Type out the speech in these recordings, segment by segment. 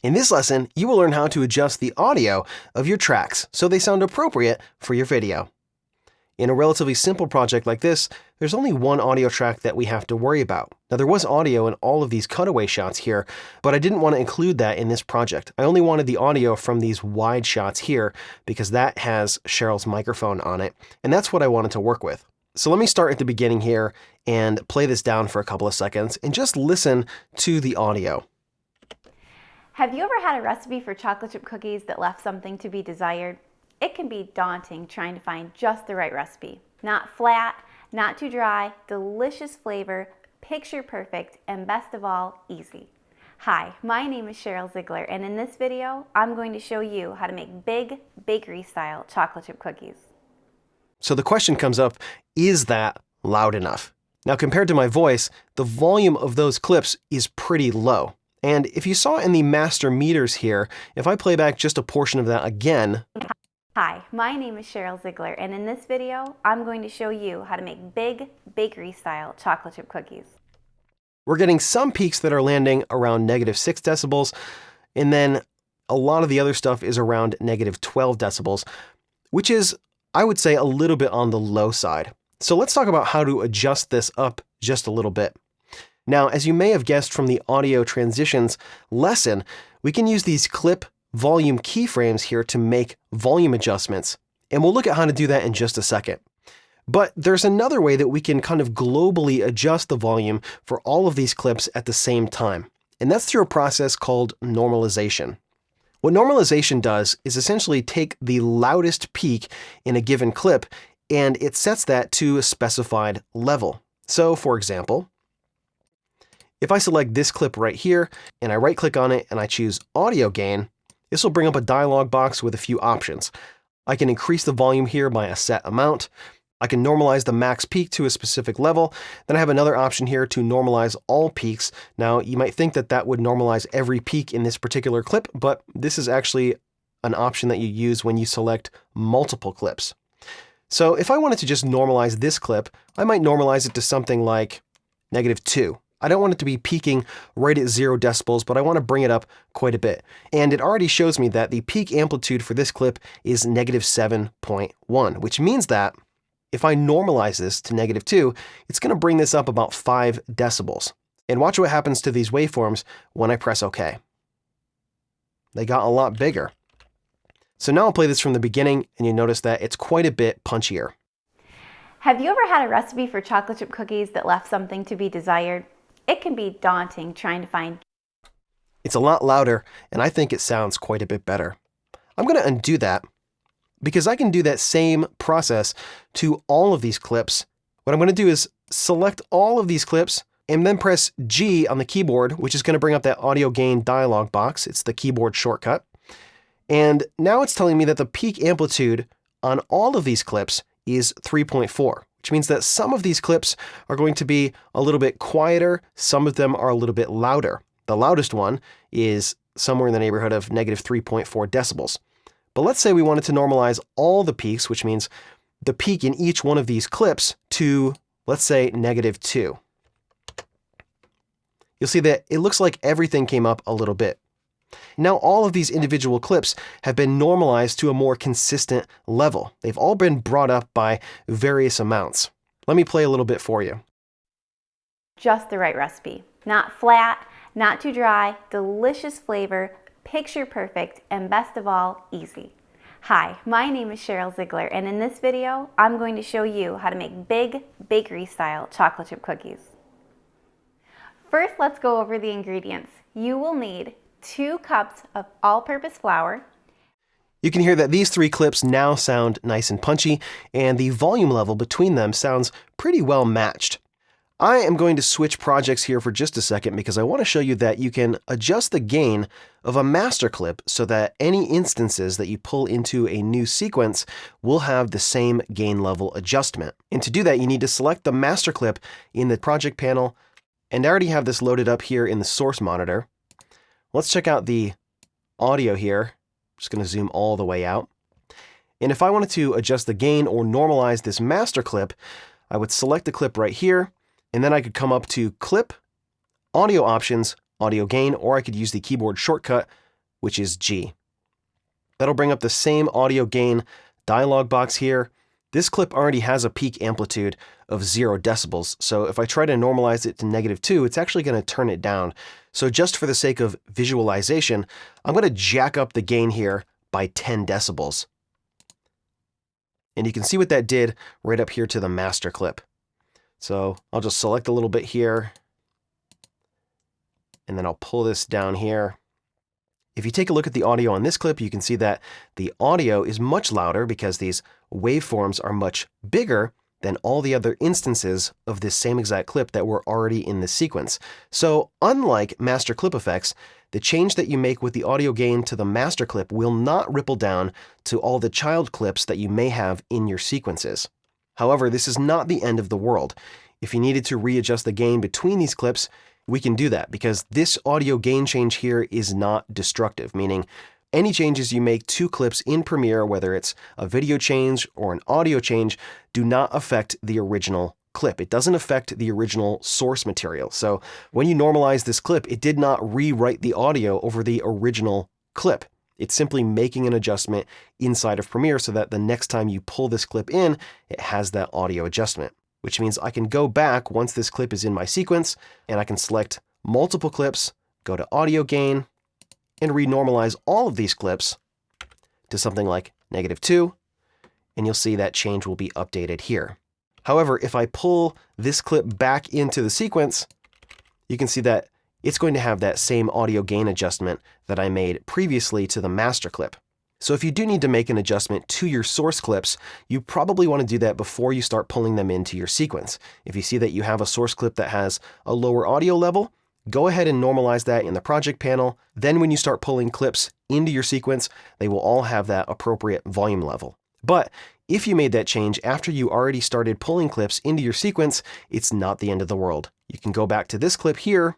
In this lesson, you will learn how to adjust the audio of your tracks so they sound appropriate for your video. In a relatively simple project like this, there's only one audio track that we have to worry about. Now, there was audio in all of these cutaway shots here, but I didn't want to include that in this project. I only wanted the audio from these wide shots here because that has Cheryl's microphone on it, and that's what I wanted to work with. So let me start at the beginning here and play this down for a couple of seconds and just listen to the audio. Have you ever had a recipe for chocolate chip cookies that left something to be desired? It can be daunting trying to find just the right recipe. Not flat, not too dry, delicious flavor, picture perfect, and best of all, easy. Hi, my name is Cheryl Ziegler, and in this video, I'm going to show you how to make big bakery-style chocolate chip cookies. So the question comes up, is that loud enough? Now, compared to my voice, the volume of those clips is pretty low. And if you saw in the master meters here, if I play back just a portion of that again. Hi, my name is Cheryl Ziegler, and in this video, I'm going to show you how to make big bakery-style chocolate chip cookies. We're getting some peaks that are landing around -6 decibels, and then a lot of the other stuff is around -12 decibels, which is, I would say, a little bit on the low side. So let's talk about how to adjust this up just a little bit. Now, as you may have guessed from the audio transitions lesson, we can use these clip volume keyframes here to make volume adjustments, and we'll look at how to do that in just a second. But there's another way that we can kind of globally adjust the volume for all of these clips at the same time, and that's through a process called normalization. What normalization does is essentially take the loudest peak in a given clip, and it sets that to a specified level. So, for example, if I select this clip right here, and I right-click on it and I choose Audio Gain, this will bring up a dialog box with a few options. I can increase the volume here by a set amount. I can normalize the max peak to a specific level. Then I have another option here to normalize all peaks. Now, you might think that that would normalize every peak in this particular clip, but this is actually an option that you use when you select multiple clips. So if I wanted to just normalize this clip, I might normalize it to something like -2. I don't want it to be peaking right at 0 decibels, but I want to bring it up quite a bit. And it already shows me that the peak amplitude for this clip is -7.1, which means that if I normalize this to -2, it's going to bring this up about 5 decibels. And watch what happens to these waveforms when I press OK. They got a lot bigger. So now I'll play this from the beginning, and you notice that it's quite a bit punchier. Have you ever had a recipe for chocolate chip cookies that left something to be desired? It can be daunting trying to find. It's a lot louder, and I think it sounds quite a bit better. I'm going to undo that because I can do that same process to all of these clips. What I'm going to do is select all of these clips and then press G on the keyboard, which is going to bring up that audio gain dialog box. It's the keyboard shortcut. And now it's telling me that the peak amplitude on all of these clips is 3.4. Which means that some of these clips are going to be a little bit quieter, some of them are a little bit louder. The loudest one is somewhere in the neighborhood of -3.4 decibels. But let's say we wanted to normalize all the peaks, which means the peak in each one of these clips to, let's say, -2. You'll see that it looks like everything came up a little bit. Now all of these individual clips have been normalized to a more consistent level. They've all been brought up by various amounts. Let me play a little bit for you. Just the right recipe. Not flat, not too dry, delicious flavor, picture perfect, and best of all, easy. Hi, my name is Cheryl Ziegler, and in this video, I'm going to show you how to make big bakery-style chocolate chip cookies. First, let's go over the ingredients. You will need 2 cups of all-purpose flour. You can hear that these 3 clips now sound nice and punchy, and the volume level between them sounds pretty well matched. I am going to switch projects here for just a second because I want to show you that you can adjust the gain of a master clip so that any instances that you pull into a new sequence will have the same gain level adjustment. And to do that, you need to select the master clip in the project panel, and I already have this loaded up here in the source monitor. Let's check out the audio here. I'm just going to zoom all the way out. And if I wanted to adjust the gain or normalize this master clip, I would select the clip right here, and then I could come up to Clip, Audio Options, Audio Gain, or I could use the keyboard shortcut which is G. That'll bring up the same audio gain dialog box here. This clip already has a peak amplitude of 0 decibels, so if I try to normalize it to -2, it's actually going to turn it down. So just for the sake of visualization, I'm going to jack up the gain here by 10 decibels. And you can see what that did right up here to the master clip. So I'll just select a little bit here, and then I'll pull this down here. If you take a look at the audio on this clip, you can see that the audio is much louder because these waveforms are much bigger than all the other instances of this same exact clip that were already in this sequence. So unlike master clip effects, the change that you make with the audio gain to the master clip will not ripple down to all the child clips that you may have in your sequences. However, this is not the end of the world. If you needed to readjust the gain between these clips, we can do that because this audio gain change here is not destructive, meaning any changes you make to clips in Premiere, whether it's a video change or an audio change, do not affect the original clip. It doesn't affect the original source material. So when you normalize this clip, it did not rewrite the audio over the original clip. It's simply making an adjustment inside of Premiere so that the next time you pull this clip in, it has that audio adjustment, which means I can go back once this clip is in my sequence, and I can select multiple clips, go to audio gain, and renormalize all of these clips to something like -2, and you'll see that change will be updated here. However, if I pull this clip back into the sequence, you can see that it's going to have that same audio gain adjustment that I made previously to the master clip. So if you do need to make an adjustment to your source clips, you probably want to do that before you start pulling them into your sequence. If you see that you have a source clip that has a lower audio level, go ahead and normalize that in the project panel. Then when you start pulling clips into your sequence, they will all have that appropriate volume level. But if you made that change after you already started pulling clips into your sequence, it's not the end of the world. You can go back to this clip here,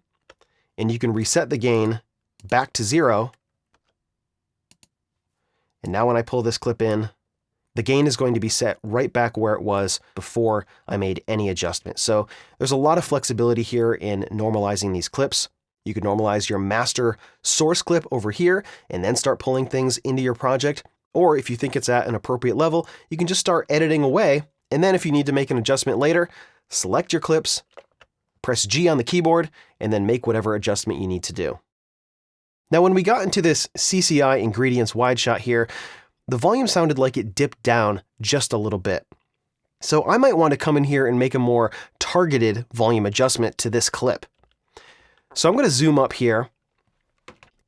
and you can reset the gain back to 0. And now when I pull this clip in, the gain is going to be set right back where it was before I made any adjustment. So there's a lot of flexibility here in normalizing these clips. You can normalize your master source clip over here and then start pulling things into your project. Or if you think it's at an appropriate level, you can just start editing away. And then if you need to make an adjustment later, select your clips, press G on the keyboard, and then make whatever adjustment you need to do. Now, when we got into this CCI ingredients wide shot here, the volume sounded like it dipped down just a little bit. So I might want to come in here and make a more targeted volume adjustment to this clip. So I'm going to zoom up here,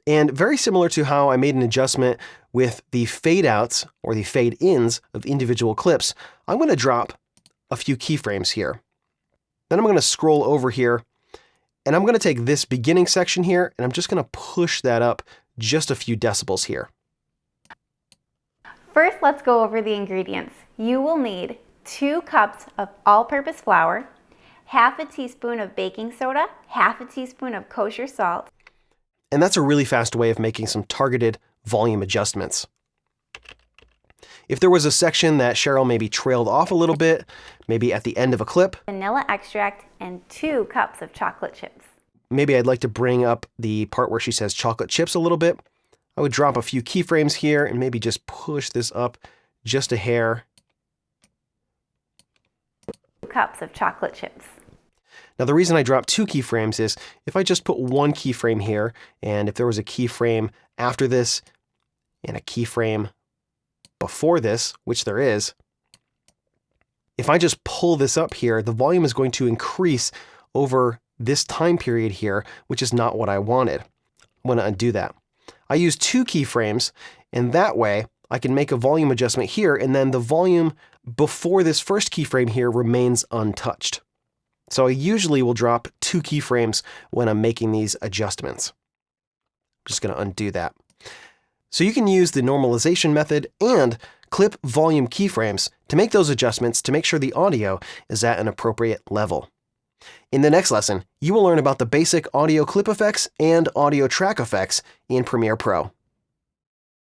and very similar to how I made an adjustment with the fade outs or the fade ins of individual clips, I'm going to drop a few keyframes here. Then I'm going to scroll over here, and I'm going to take this beginning section here, and I'm just going to push that up just a few decibels here. First, let's go over the ingredients. You will need 2 cups of all-purpose flour, half a teaspoon of baking soda, half a teaspoon of kosher salt. And that's a really fast way of making some targeted volume adjustments. If there was a section that Cheryl maybe trailed off a little bit, maybe at the end of a clip, Vanilla extract and 2 cups of chocolate chips. Maybe I'd like to bring up the part where she says chocolate chips a little bit. I would drop a few keyframes here and maybe just push this up just a hair. 2 cups of chocolate chips. Now the reason I dropped 2 keyframes is if I just put 1 keyframe here, and if there was a keyframe after this and a keyframe before this, which there is, if I just pull this up here, the volume is going to increase over this time period here, which is not what I wanted. I'm going to undo that. I use 2 keyframes, and that way I can make a volume adjustment here, and then the volume before this first keyframe here remains untouched. So I usually will drop 2 keyframes when I'm making these adjustments. I'm just going to undo that. So you can use the normalization method and clip volume keyframes to make those adjustments to make sure the audio is at an appropriate level. In the next lesson, you will learn about the basic audio clip effects and audio track effects in Premiere Pro.